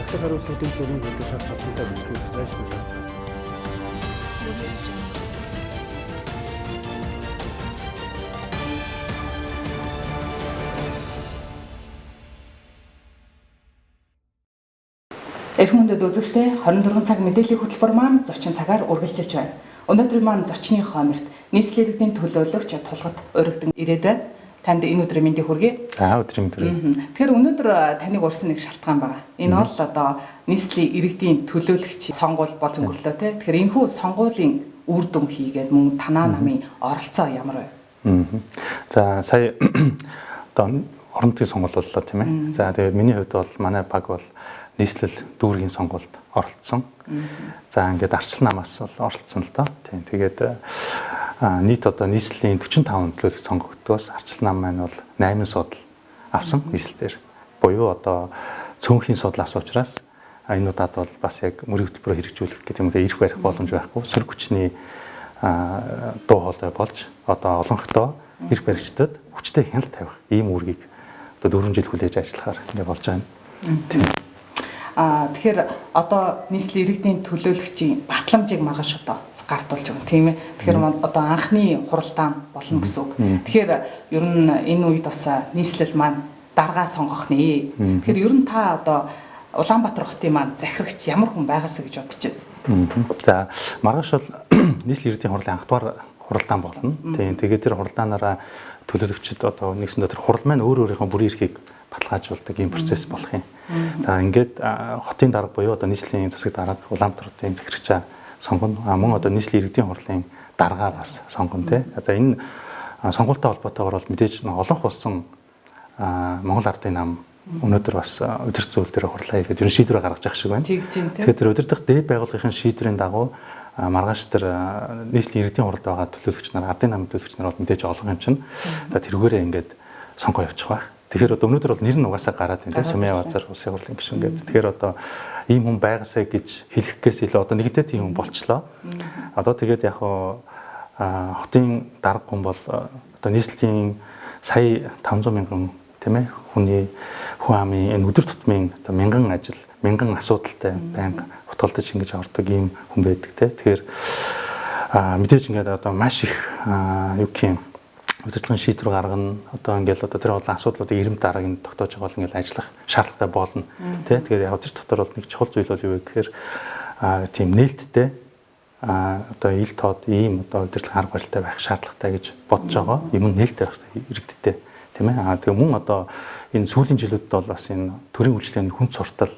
Ачаал хариуцлагын зөвийн хөлөг шат чадвартай бэлтжүүлэх зайлшгүй шаардлагатай. Эрхэм хүндэт үзэгчдээ 24 цаг мэдээллийн хөтөлбөр маань зочин цагаар үргэлжилж байна. Өнөөдөр маань зочны хойморт нийслэлийн иргэдийн төлөөлөгч тулгад өргөдөн ирээд байна. Танд энэ өдрийн мэндийг хүргэе. Өдрийн мэнд. Тэгэхээр өнөөдөр таныг урьсан нэг шалтгаан байна. Энэ бол одоо нийслэлийн иргэдийн төлөөлөгч сонгуул болж өнгөрлөө те. Тэгэхээр энэхүү сонгуулийн үр дүн хийгээд мөн танаа намын оролцоо ямар вэ? За сая одоо орон нутгийн сонгуул боллоо тийм ээ. За тэгээд миний хувьд бол манай баг бол нийслэл дүүргийн сонгуульд оролцсон. За ингээд арчил намаас бол оролцсон л доо. Тийм. Тэгээд нийт одоо нийслэлийн 45 төлөөлөгч сонгогдсоос арчил нам маань бол 8 судал авсан нийслэлээр. Буюу одоо цөөнхийн судал авсан учраас энэ удаад бол бас яг мөрийн хөтөлбөрөөр хэрэгжүүлэх гэх юм уу ирэх барих боломж байхгүй. Сөрөг хүчний дуу хоолой болж одоо олонхдоо ирэх баригчдад хүчтэй хяналт тавих ийм үүргийг одоо 4 жил хүлээж ажиллахаар ингэ болж байна. Тийм. Тэгэхээр одоо нийслэлийн иргэдийн төлөөлөгчийн батламжийг маргааш одоо гартуулж байгаа тийм ээ. Тэгэхээр одоо анхны хуралдаан болно гэсэн үг. Тэгэхээр ер нь энэ үед бас нийслэл маань даргаа сонгох нэ. Тэгэхээр ер нь та одоо Улаанбаатар хотын маань захирагч ямар хүн байгаасаа гэж бодож байна? За маргааш бол нийслэлийн иргэдийн хурлын анхдугаар хуралдаан болно. Тийм. Тэгээд тэр хуралдаанаараа төлөөлөгчд одоо нэгсэн дотор хурал маань өөр өөрийнхөө бүрийн эрхийг баталгаажуулдаг ийм процесс болох юм. За ингээд хотын дарга буюу одоо нийслэлийн засаг дарга Улаанбаатар хотын захирагчаа сонгоно. Мөн одоо нийслэлийн иргэдийн хурлын даргаа бас сонгоно тий. За энэ сонгуультай холбоотойгоор бол мэдээж олон хулсан Монгол Ардын нам өнөөдөр бас удирдах зүйл дээр хурлаа хийгээд ер нь шийдвэр гаргаж явах шиг байна. Тэгэхээр тэр удирдах дээд байгууллагын шийдвэрийн дагуу маргааш тэр нийслэлийн иргэдийн хуралд байгаа төлөөлөгч нар Ардын намын төлөөлөгч нар бол мэдээж олон юм чинь. За тэрүүгээрээ ингээд сонгоо явуучих байх. Тэгэхээр одоо өнөөдөр бол нэр нь угаасаа гараад байна тийм Сумын базар улсын хурлын гишүүн гэдэг. Тэгэхээр одоо ийм хүн байгаасаа гэж хэлэхгээс илүү одоо нэгдээ тийм хүн болчлоо. Одоо тэгээд яг хотын дарга хүн бол одоо нийслэлийн сая 500 мянган тийм ээ хүн амын энэ өдөр тутмын одоо мянган асуудалтай байнга утгалдаж ингэж ордог ийм хүн байдаг тийм. Тэгэхээр мэдээж ингээд одоо маш их юу гэх юм удирдлагын шийдвэр гаргана. Одоо ингээл одоо тэр олон асуудлуудыг эрэм дарааг нь тогтоож байгаа бол ингээл ажиллах шаардлагатай болно. Тэ тэгээд яг тэр дотор бол нэг чухал зүйл бол юу вэ гэхээр тийм нээлттэй одоо ил тод ийм одоо удирдлага арга барилтай байх шаардлагатай гэж бодож байгаа. Юм нь нээлттэй байх хэрэгтэй тийм ээ. Тэгээ мөн одоо энэ сүүлийн жилүүдэд бол бас энэ төрийн үйлчлэгээний хүн суртал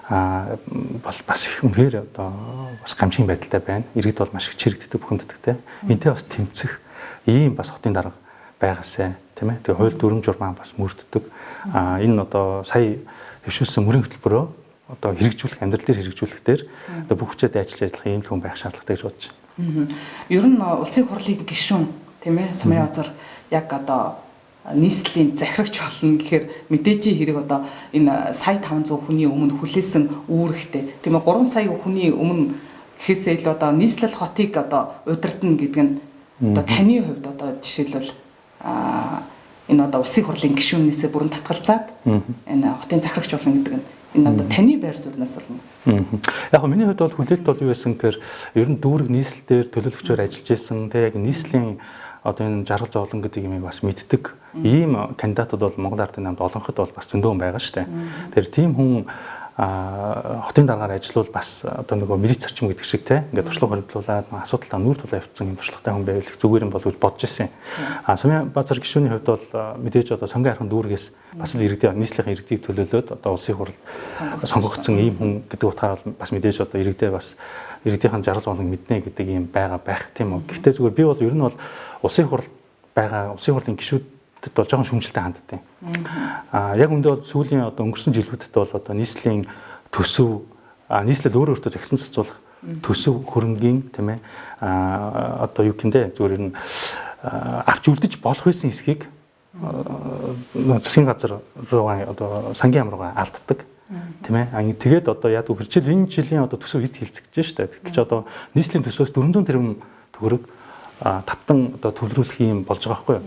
бол бас их үнэхээр одоо бас гамшигын байдалтай байна. Иргэд бол маш их чирэгддэг бүхэнддэгтэй. Энтэй бас тэмцэх ийм бас хотын дарга байгаасай тийм ээ. Тэгээ хууль дүрм журмаа бас мөрддөг. Энэ одоо сая төвшүүлсэн мөрийн хөтөлбөрөө одоо хэрэгжүүлэх амьдрал дээр хэрэгжүүлэх дээр одоо бүх хүчтэй ажиллаж ажиллах ийм хүн байх шаардлагатай гэж бодож байна. Ер нь улсын хурлын гишүүн тийм ээ Сумын базар яг одоо нийслэлийн захирагч болно гэхээр мэдээжийн хэрэг одоо энэ сая 500 хүний өмнө хүлээсэн үүрэгтэй тийм ээ 3 сая хүний өмнө гэхээсээ илүү одоо нийслэл хотыг одоо удирдна гэдэг нь одоо таны хувьд одоо жишээлбэл энэ одоо улсын хурлын гишүүнээсээ бүрэн татгалзаад энэ хотын захирагч болно гэдэг нь энэ одоо таны байр сууриас болно. Яг нь миний хувьд бол хүлээлт бол юу байсан гэхээр ер нь дүүрэг нийслэлээр төлөөлөгчөөр ажиллаж байсан тэг яг нийслэлийн одоо энэ жаргал зовлон гэдэг юмыг бас мэддэг ийм кандидатууд бол Монгол Ардын намд олонход бол бас зөндөө хүн байгаа шүү дээ. Тэгэхээр тийм хүн хотын дараагаар ажиллавал бас одоо нөгөө милиц зарчим гэдэг шиг те ингээд туршлага хоригдлуулаад асуудалтай нүүр тулаа явуулсан юм туршлагатай хүн байвал их зүгээр юм болов гэж бодож ирсэн. Сумын базар гишүүний хувьд бол мэдээж одоо сонгон архын дүүргээс бас л иргэдийн нийслэлийн иргэдийг төлөөлөөд одоо улсын хурал сонгогдсон ийм хүн гэдэг утгаараа бас мэдээж одоо иргэдээ бас иргэдийн жаргал зовлон мэднэ гэдэг юм байгаа байх тийм үү. Гэхдээ зүгээр би бол ер нь бол улсын хурал байгаа улсын хурлын гишүүд бол жоохон шүмжэлтэй ханддаг. Яг үндэ бол сүүлийн одоо өнгөрсөн жилүүдэд бол одоо нийслэлийн төсөв нийслэл өөрөө өөртөө захиран цацуулах төсөв хөрөнгийн тийм ээ одоо юу гэнэ зүгээр нь авч үлдэж болох байсан хэсгийг засгийн газар руугаа одоо сангийн яам руугаа алддаг тийм ээ. Тэгээд одоо яг үржил энэ жилийн одоо төсөв хэд хилцэгдэж штэ. Гэтэл ч одоо нийслэлийн төсвөөс 400 тэрбум төгрөг татан одоо төлрүүлэх юм болж байгаа байхгүй юу?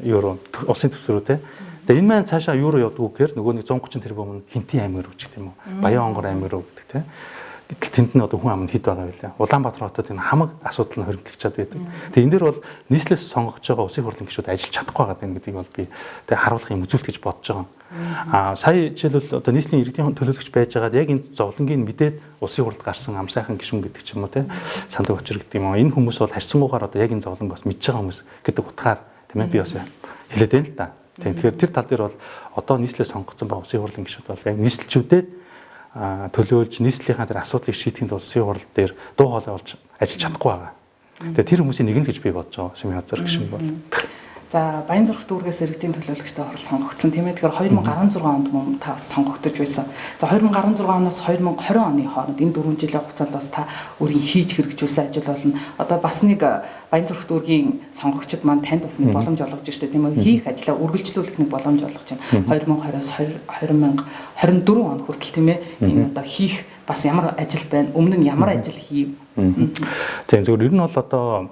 Евро улсын төсвөрөө те. Тэгээ энэ маань цаашаа юу руу явдаг вэ гэхээр нөгөө нэг 130 тэрбум нь Хинтийн аймаг руу ч гэх юм уу. Баян онгор аймаг руу гэдэг тийм. Гэтэл тэнд нь одоо хүн ам нь хэд байгаа вэ? Улаанбаатар хотод энэ хамаг асуудал нь хоригдлогчод байдаг. Тэгээ энэ дээр бол нийслэлээс сонгогдож байгаа улсын хурлын гишүүд ажиллаж чадахгүй байгаа гэдгийг бол би тэгээ харуулах юм үзүүлэлт гэж бодож байгаа. Сая жишээлбэл одоо нийслэлийн иргэдийн төлөөлөгч байж байгаад яг энэ зовлонгийн мэдээд улсын хурлд гарсан ам сайхан гишүүн гэдэг ч юм уу те сандаг очир гэдэг юм. Энэ хүмүүс бол харьцангуйгаар одоо яг энэ зовлонг бас мэдж байгаа хүмүүс гэдэг утгаар тийм ээ би бас хэлээд байна л да. Тэгэхээр тэр тал дээр бол одоо нийслэлээс сонгогдсон байгаа улсын хурлын гишүүд бол яг нийслэлчүүдэд төлөөлж нийслэлийнхаа тэр асуудлыг шийдэхэд улсын хурал дээр дуу хоолой болж ажиллаж чадахгүй байгаа. Тэгээ тэр хүмүүсийн нэг нь гэж би бодож байгаа Шимийн Хазар гишүүн бол. За Баянзүрх дүүргээс иргэдийн төлөөлөгчтэй хурал сонгогдсон. Тийм ээ тэгэхээр 2016 онд мөн та бас сонгогдож байсан. За 2016 оноос 2020 оны хооронд энэ 4 жилийн хугацаанд бас та өөрийн хийж хэрэгжүүлсэн ажил болно. Одоо бас нэг Баянзүрх дүүргийн сонгогчид маань танд бас нэг боломж олгож штэ тийм ээ хийх ажлаа үргэлжлүүлэх нэг боломж олгож байна. 2020-оос 2024 он хүртэл тийм ээ энэ одоо хийх бас ямар ажил байна? Өмнө нь ямар ажил хийв? Тийм зөвхөн ер нь бол одоо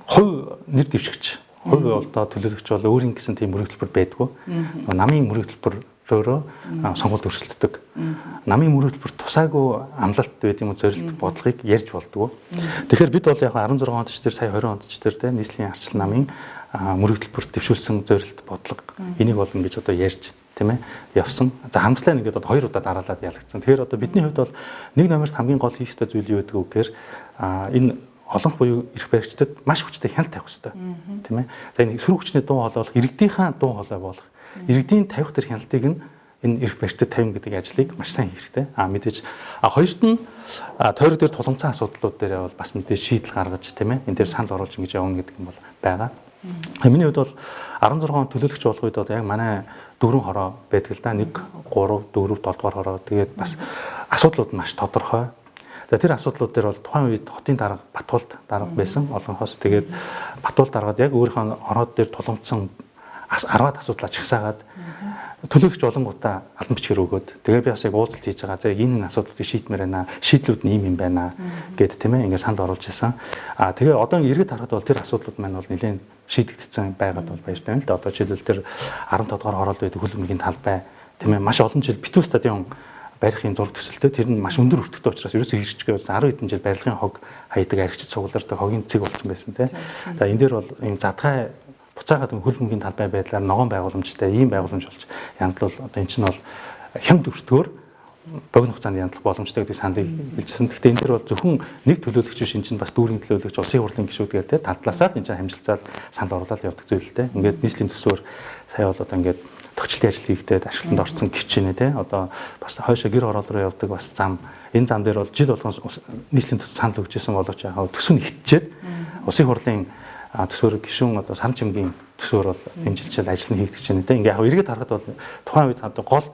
хувь нэр дэвшигч хувь одоо төлөөлөгч бол өөрийн гэсэн тийм мөрөгдөлбөр байдгүй. Намын мөрөгдөлбөрөөрөө сонгуульд өрсөлддөг. Намын мөрөгдөлбөр тусаагүй амлалт байт юм уу зорилт бодлогыг ярьж болдгоо. Тэгэхээр бид бол яг 16 онд ч тэр сая 20 онд ч тэр тэ нийслэлийн арчлал намын мөрөгдөлбөр дэвшүүлсэн зорилт бодлого энийг болно гэж одоо ярьж тийм ээ явсан. За харамслаа нэгээд одоо 2 удаа дараалаад ялагдсан. Тэгэхээр одоо бидний хувьд бол нэг номерт хамгийн гол хийх ёстой зүйл юу гэдэг вэ гэхээр энэ олонх буюу эрх баригчдад маш хүчтэй хяналт тавих хэрэгтэй тийм ээ. За энэ сөрөг хүчний дуу хоолой болох иргэдийнхаа дуу хоолой болох иргэдийн тавих тэр хяналтыг энэ эрх баригчдад тавина гэдэг ажлыг маш сайн хийх хэрэгтэй. Мэдээж хоёрт нь тойрог дээр тулгымцсан асуудлууд дээр бол бас мэдээж шийдэл гаргаж тийм ээ энэ дээр санал оруулж ингэж явна гэдэг юм бол байгаа. Миний хувьд бол 16 он төлөөлөгч болох үед одоо яг манай 4 хороо байдаг л да 1 3 4 7 дугаар хороо тэгээд бас асуудлууд маш тодорхой. За тэр асуудлууд дээр бол тухайн үед хотын дарга Батуулд дарга байсан олонхоос тэгээд Батуулд даргаад яг өөрийнхөө ороод дээр тулгамдсан 10-аад асуудлаа чагсаагаад төлөөлөгч болонгуудаа албан бичгээр өгөөд тэгээд би бас яг уулзалт хийж байгаа. За энэ асуудлуудыг шийдмээр байна. Шийдлүүд нь юм байна гэд тийм ээ ингээд санд оруулж ирсэн. Тэгээ одоо иргэд харахад бол тэр асуудлууд маань бол нэлээд шийдэгдсэн байгаад бол баяр тань л да. Одоо жишээлбэл тэр 15 дугаар хороолт байдаг хөл өмгийн талбай тийм ээ маш олон жил битүү стадион барихын зураг төсөлтөө тэр нь маш өндөр өртөгтэй учраас ерөөсөө хэрэгжиж байсан 10 хэдэн жил барилгын хог хаядаг аригчид цуглардаг хогийн цэг болсон байсан тийм. За энэ дээр бол энэ задгай буцаагаад хөл өмгийн талбай байдлаар ногоон байгууламжтай ийм байгууламж болж янзлал одоо эн чинь бол хямд өртгөөр богино хугацаанд янзлах боломжтой гэдэг сандыг хэлжсэн. Гэхдээ энэ төр бол зөвхөн нэг төлөөлөгч биш энэ чинь бас дүүргийн төлөөлөгч улсын хурлын гишүүд гэдэг тийм талдлаасаа энэ чинь хамжилцаад санд оруулаад явдаг зүйл л тийм. Ингээд нийслэлийн төсвөр сая бол одоо ингээд тогтчлын ажил хийхдээ ашиглалтанд орсон гिचнэ тий одоо бас хойшоо гэр орол руу явдаг бас зам энэ зам дээр бол жил болгон нийслэлийн төсөв санал өгчээсэн боловч яг төсөв нь хитчээд улсын хурлын төсвөр гишүүн одоо саран чимгийн төсвөр бол дэмжилчил ажил нь хийгдэж байна тий ингээ яг иргэд харахад бол тухайн үед одоо гол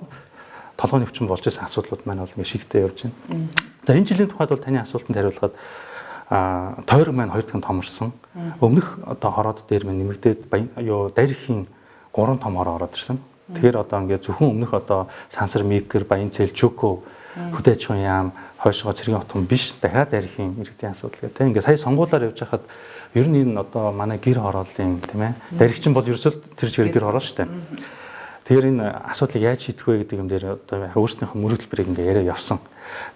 толгойн өвчин болж байсан асуудлууд маань бол ингээ шийдэгдээ явж байна. За энэ жилийн тухайд бол таны асуултанд хариулахад тойрог маань 2 дахин томорсон. Өмнөх одоо хороод дээр маань нэмэгдээд юу дайрхийн 3 том хороо ороод ирсэн. Тэгэхээр одоо ингээд зөвхөн өмнөх одоо Сансар Микер, Баян Цэлчүүкөө, хөдөө аж ахуйн яам, хойшоо цэргийн отгон биш дахиад архийн иргэдийн асуудал гэх тийм. Ингээд сая сонгуулиар явж хахад ер нь энэ одоо манай гэр хорооллын тийм ээ. Даригчин бол ерөөсөө тэр чигээр гэр хороо шүү дээ. Тэгэхээр энэ асуудлыг яаж шийдэх вэ гэдэг юм дээр одоо яг өөрснийхөө мөрөглөлбөрийг ингээд яриа явсан.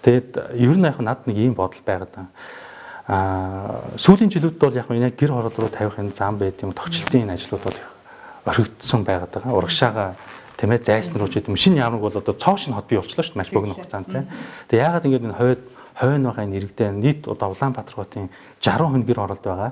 Тэгээд ер нь яг надад нэг ийм бодол байгаад байна. Сүүлийн жилүүд бол яг энэ гэр хороол руу тавих энэ зам байт юм тогтчлтын энэ ажлууд бол орхигдсон байгаад байгаа. Урагшаага тийм ээ зайсан руу ч гэдэг юм. Шинэ яамнаг бол одоо цоошин хот бий болчлоо шүү дээ. Маш богино хугацаанд тийм. Тэгээ яагаад ингэж энэ хойно байгаа энэ иргэдээ нийт одоо Улаанбаатар хотын 60 хүн гэр оролт байгаа.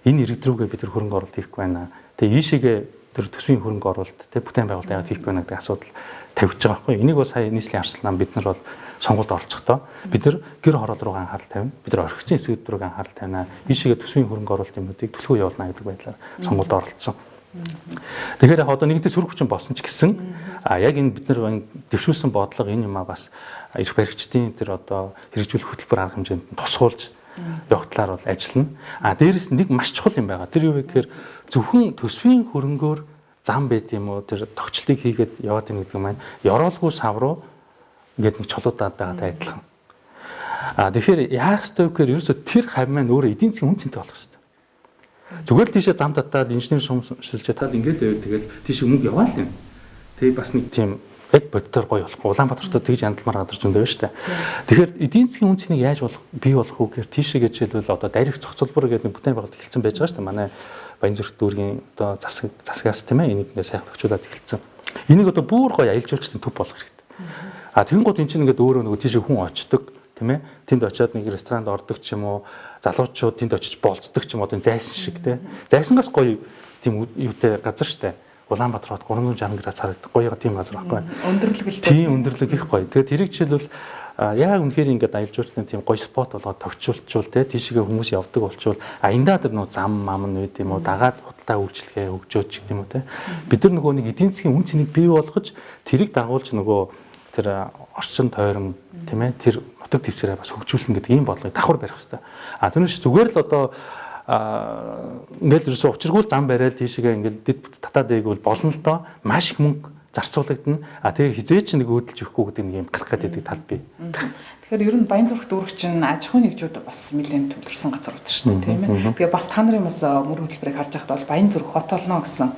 Энэ иргэд рүүгээ бид тэр хөрөнгө оруулалт хийхгүй байна. Тэгээ ийшээгээ тэр төсвийн хөрөнгө оруулалт тийм бүтээн байгуулалт яагаад хийхгүй байна гэдэг асуудал тавьж байгаа байхгүй. Энийг бол сая нийслэлийн арслал нам бид нар бол сонгуульд оролцохдоо бид нар гэр хороол руу анхаарал тавина. Бид нар орхигдсон эсвүүд рүү анхаарал тавина. Ийшээгээ төсвийн хөрөнгө оруулалт юмнуудыг төлхөө явуулна гэдэг байдлаар сонгуульд оролцсон. Тэгэхээр яг одоо нэгдээ сөрөг хүчин болсон ч гэсэн яг энэ бид нар дэвшүүлсэн бодлого энэ юм а бас эрх баригчдын тэр одоо хэрэгжүүлэх хөтөлбөр арга хэмжээнд тусгуулж явах талаар бол ажиллана. Дээрээс нэг маш чухал юм байгаа. Тэр юу вэ гэхээр зөвхөн төсвийн хөрөнгөөр зам байт юм уу тэр тогтчлыг хийгээд яваад байгаа гэдэг маань ёроолгүй сав руу ингээд нэг чулуудаад байгаатай адилхан. Тэгэхээр яах ёстой вэ гэхээр ерөөсө тэр хав маань өөрөө эдийн засгийн үн цэнтэй болох ёстой. Зүгээр л тийшээ зам татаад инженер шилжээ таад ингээл байвал тэгэл тийшээ мөнгө яваал юм. Тэгээ бас нэг тийм яг боддоор гоё болох. Улаанбаатарт тэгж яндалмаар газар зөндөө шүү дээ. Тэгэхээр эдийн засгийн үн цэнийг яаж бий болох вэ гэхээр тийшээ гэж хэлбэл одоо дайрах зохицолбор гэдэг нэг бүтээн байгуулалт эхэлсэн байж байгаа шүү дээ. Манай Баянзүрх дүүргийн одоо засгаас тийм ээ энийг ингээ сайхан төгчүүлээд эхэлсэн. Энийг одоо бүр гоё аялал жуулчлалын төв болох хэрэгтэй. Тэгэн гот эн чинь ингээд өөрөө нөгөө тийшээ хүн очдог тийм ээ. Тэнд очиод нэг ресторанд ордог ч юм уу, залуучууд тэнд очиж болцдог ч юм уу, одоо зайсан шиг тийм. Зайсангаас гоё тийм юутай газар шүү дээ. Улаанбаатар хот 360 градус харагдах гоё тийм газар байхгүй. Өндөрлөг бэлтээ. Тийм өндөрлөг их гоё. Тэгээд тэрийг жишээлбэл яг үнэхээр ингээд аялал жуулчлалын тийм гоё спот болгоод тогтчулчвал те тийшээгээ хүмүүс явдаг болчвол эндаа тэр нөө зам мам нь үт юм уу дагаад худалдаа үйлчлэгээ хөгжөөч гэх юм уу те бид нар нөгөө нэг эдийн засгийн үн цэнийг бий болгож тэрийг дагуулж нөгөө тэр орчин тойрон тийм ээ тэр нутаг дэвсгэрээ бас хөгжүүлнэ гэдэг ийм бодлогыг давхар барих хэрэгтэй. Түүнээс зүгээр л одоо ингээл ерөөсө учиргүй зам бариад тийшээгээ ингээл дэд бүт татаад байвал болно л доо маш их мөнгө зарцуулагдана. Тэгээ хизээч нэг өөдөлж өгөхгүй гэдэг нэг юм гарах гэдэг тал бий. Тэгэхээр ер нь Баянзүрх дүүрэг чинь аж ахуйн нэгжүүд бас нэлээд төвлөрсөн газрууд шүү дээ тийм ээ. Тэгээ бас та нарын бас мөрөг хөтөлбөрийг харж байхад бол Баянзүрх хот олно гэсэн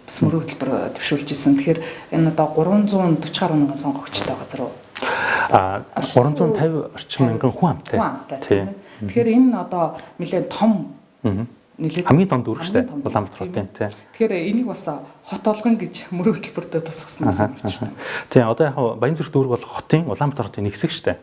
бас мөрөг хөтөлбөр төвшүүлж ирсэн. Тэгэхээр энэ одоо 340 гаруй мянган сонгогчтой газар уу? 350 орчим мянган хүн амтай. Тийм. Тэгэхээр энэ одоо нэлээд том нэлээд хамгийн том дүүрэг шүү дээ. Улаанбаатар хотын тийм. Тэгэхээр энийг бас хот олгон гэж мөрөг хөтөлбөртөө тусгасан юм. Тийм одоо яг Баянзүрх дүүрэг бол хотын Улаанбаатар хотын нэг хэсэг шүү дээ.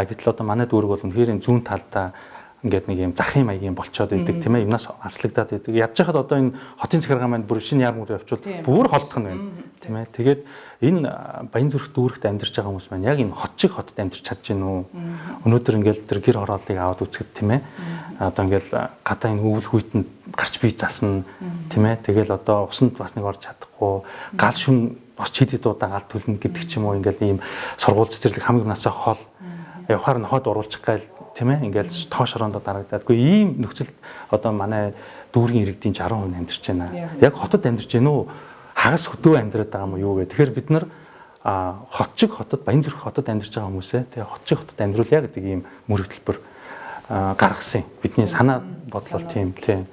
Гэтэл одоо манай дүүрэг бол үнэхээр зүүн талдаа ингээд нэг юм захын маягийн болцоод идэг тийм ээ юмнаас аслагдаад идэг. Ядж хахад одоо энэ хотын захиргаа маань бүр шинэ яар мөр явуул бүр холдох нь байна. Тийм ээ. Тэгээд энэ Баянзүрх дүүрэгт амьдарч байгаа хүмүүс маань яг энэ хот шиг хотод амьдарч чадж гин үү? Өнөөдөр ингээд тэр гэр хорооллыг аваад үзэхэд тийм ээ. Одоо ингээд гадаа энэ өвөл хүйтэн гарч бие засна тийм ээ. Тэгэл одоо усанд бас нэг орж чадахгүй гал шүн бос чидэд удаа гал төлнө гэдэг ч юм уу ингээд ийм сургууль цэцэрлэг хамгийн насаа хол явахаар нохоод оруулчих гайл тийм ээ ингээл тоош орондоо дарагдаад. Гэхдээ ийм нөхцөлд одоо манай дүүргийн иргэдийн 60% амьдарч байна. Яг хотод амьдарч байна уу? Хагас хөдөө амьдраад байгаа юм уу юу гэх. Тэгэхээр бид нар хот шиг хотод Баянзүрх хотод амьдарч байгаа хүмүүсээ тэгээ хот шиг хотод амьдруулъя гэдэг ийм мөр хөтөлбөр гаргасан. Бидний санаа бодлол тийм тийм.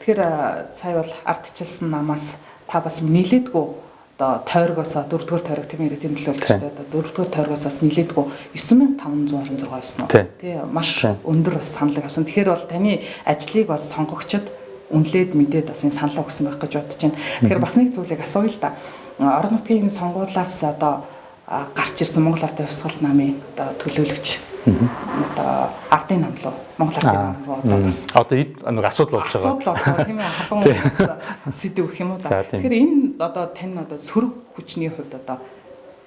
Тэгэхээр сая бол ардчилсан намаас та бас нийлээдгүй одоо тойргоосоо 4-р тойрог тийм ирээдүйн төлөөлж шүү дээ. 4-р тойргоосоос нийлээдгүй 9526 байсан уу? Тий маш өндөр бас саналыг авсан. Тэгэхээр бол таны ажлыг бас сонгогчд үнэлээд мэдээд бас энэ саналаа өгсөн байх гэж бодож байна. Тэгэхээр бас нэг зүйлийг асууя л да. Орон нутгийн сонгуулиас одоо гарч ирсэн Монгол Ардын хувьсгал намын одоо төлөөлөгч одоо ардын нам руу Монгол ардын нам руу одоо бас одоо нэг асуудал болж байгаа. Асуудал болж байгаа тийм ээ хадгалан сэдв гэх юм уу да. Тэгэхээр энэ одоо тань одоо сөрөг хүчний хувьд одоо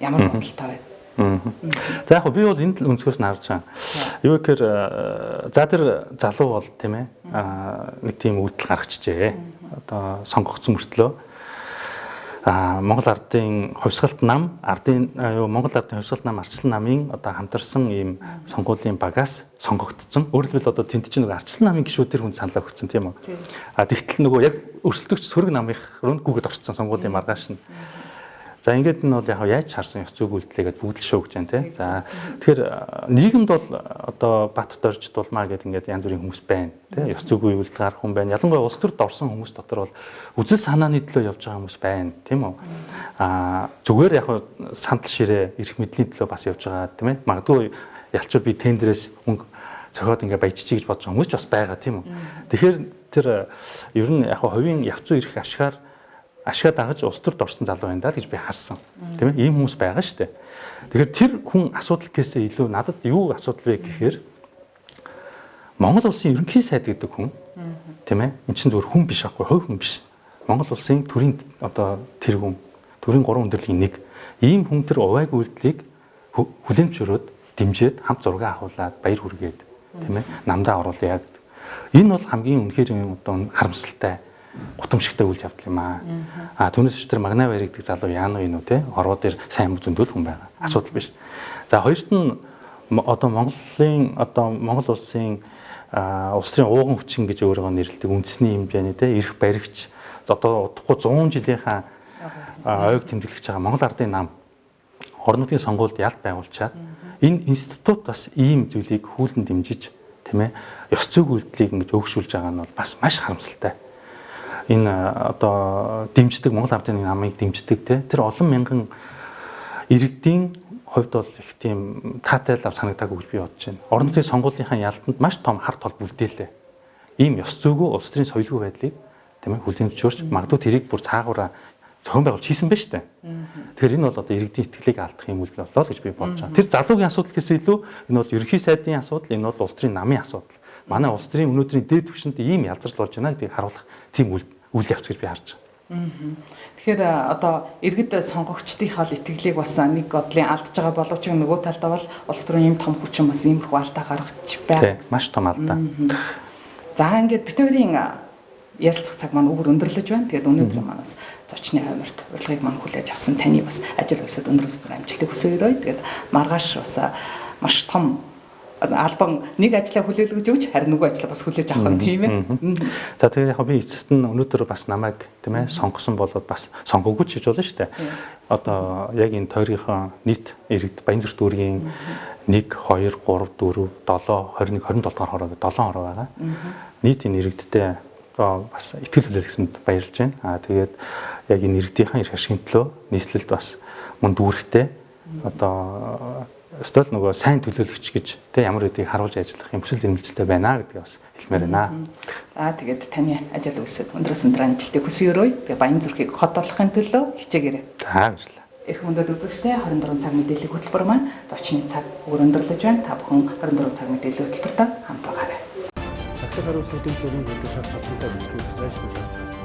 ямар бодолтой байна? За яг би бол энэ өнцгөөс нь харж байгаа. Юу гэхээр за тэр залуу бол тийм ээ нэг тийм үйлдэл гаргачихжээ. Одоо сонгогдсон мөртлөө Монгол Ардын хувьсгалт нам, Монгол Ардын хувьсгалт нам, Ардчилсан намын одоо хамтарсан ийм сонгуулийн багаас сонгогдсон. Өөрөөр хэлбэл одоо тэнд чинь нэг Ардчилсан намын гишүүдээр хүн саналаа өгсөн тийм үү. Тэгтэл нөгөө яг өрсөлдөгч сөрөг намынх руу гүгэд орцсон сонгуулийн маргааш нь. За ингээд нь бол яг яаж харсан ёс зүг үйлдэлгээд бүгд л шоу гэж байна тийм. За тэгэхээр нийгэмд бол одоо бат дорж дулмаа гэдэг ингээд янз бүрийн хүмүүс байна тийм. Ёс зүг үйлдэл гарах хүн байна. Ялангуяа улс төрд орсон хүмүүс дотор бол үзэл санааны төлөө явж байгаа хүмүүс байна тийм үү. Зүгээр яг сандал ширээ эрх мэдлийн төлөө бас явж байгаа тийм ээ. Магадгүй ялчууд би тендерээс мөнгө цохоод ингээд баяжчих гэж бодож байгаа хүмүүс ч бас байгаа тийм үү. Тэгэхээр тэр ер нь яг хувийн явцуу эрх ашгаа дагаж улс төрд орсон залуу байна даа гэж би харсан. Тийм ээ? Ийм хүмүүс байгаа шүү дээ. Тэгэхээр тэр хүн асуудал гэхээсээ илүү надад юу асуудал вэ гэхээр Монгол улсын ерөнхий сайд гэдэг хүн тийм ээ? Энд чинь зөвхөн хүн биш аахгүй, хувь хүн биш. Монгол улсын төрийн одоо тэр хүн, төрийн 3 хүндрлийн нэг ийм хүн тэр увайг үйлдлийг хүлэмж өрөөд дэмжиж хамт зураг авахуулаад баяр хүргээд тийм ээ? Намдаа оруулъя гэдэг. Энэ бол хамгийн үнэхээр одоо харамсалтай гутамшигтай үйл явдал юм аа. Түүнээс ч тэр Магнай баяр гэдэг залуу яана вэ нү те ороо дээр сайн зөндөл хүн байгаа. Асуудал биш. За хоёрт нь одоо Монгол улсын улс төрийн ууган хүчин гэж өөрөөгөө нэрлэдэг үндэсний хэмжээний те эрх баригч одоо удахгүй 100 жилийнхаа ойг тэмдэглэж байгаа Монгол Ардын нам орон нутгийн сонгуульд ялт байгуулчаад энэ институт бас ийм зүйлийг хүүлэн дэмжиж тийм ээ ёс зүйн үйлдэлийг ингэж өгшүүлж байгаа нь бол бас маш харамсалтай. Энэ одоо дэмждэг Монгол Ардын намыг дэмждэг тэр олон мянган иргэдийн хувьд бол их тийм таатай л санагдаагүй гэж би бодож байна. Орон нутгийн сонгуулийн ялтанд маш том хар тол бүлдээлээ. Ийм ёс зүйгүй улс төрийн соёлгүй байдлыг тийм ээ хүлээн зөвшөөрч магадгүй тэрийг бүр цаагаараа зохион байгуулж хийсэн байж таа. Тэгэхээр энэ бол одоо иргэдийн итгэлийг алдах юм үйл боллоо гэж би бодож байна. Тэр залуугийн асуудал гэсэн илүү энэ бол ерөнхий сайдын асуудал, энэ бол улс төрийн намын асуудал. Манай улс төрийн өнөөдрийн дээд түвшинд ийм ялзарч болж байна гэдгийг харуулах тийм үйл явц гэж би харж байна. Тэгэхээр одоо иргэд сонгогчдийнхаа л итгэлийг бас нэг бодлын алдж байгаа боловч нөгөө талдаа бол улс төрийн юм том хүчин бас иймэрхүү алдаа гаргаж байна. Маш том алдаа. За ингээд бид хоёрын ярилцах цаг маань өөр өндөрлөж байна. Тэгээд өнөөдөр манаас зочны хуваарт урилгыг маань хүлээж авсан таны бас ажил өсөд өндөр амжилтыг хүсье. Тэгээд маргааш бас маш том албан нэг ажлаа хүлээлгэж өгч харин нөгөө ажлаа бас хүлээж авах нь тийм ээ. За тэгээд яг би эцэст нь өнөөдөр бас намайг тийм ээ сонгосон болоод бас сонгоогүй ч гэж болно шүү дээ. Одоо яг энэ тойргийнхаа нийт иргэд Баянзүрт дүүргийн 1 2 3 4 7 21 27 дугаар хороо гэдэг 7 хороо байгаа. Нийт энэ иргэдтэй бас итгэл хүлээлгэсэнд баярлж байна. Тэгээд яг энэ иргэдийнхэн эрх ашигын төлөө нийслэлд бас мөн дүүрэгтэй одоо стол нөгөө сайн төлөөлөгч гэж тэ ямар үдийг харуулж ажиллах юм хүсэл эрмэлзэлтэй байна гэдгийг бас хэлмээр байна. Тэгээд таны ажил үйлсэд өндрөөс өндөр амжилтыг хүсье. Тэгээ Баянзүрхийг хот болгохын төлөө хичээгээрэй. За баярлалаа. Их хүндэд үзэгчтэй 24 цаг мэдээллийн хөтөлбөр маань зочны цаг өөр өндөрлөж байна. Та бүхэн 24 цаг мэдээллийн хөтөлбөртэй хамт байгаарай. Цацаг хариуцлагын журмын хөдөө шат чадвартай бэлтгэж зайлшгүй шаардлагатай.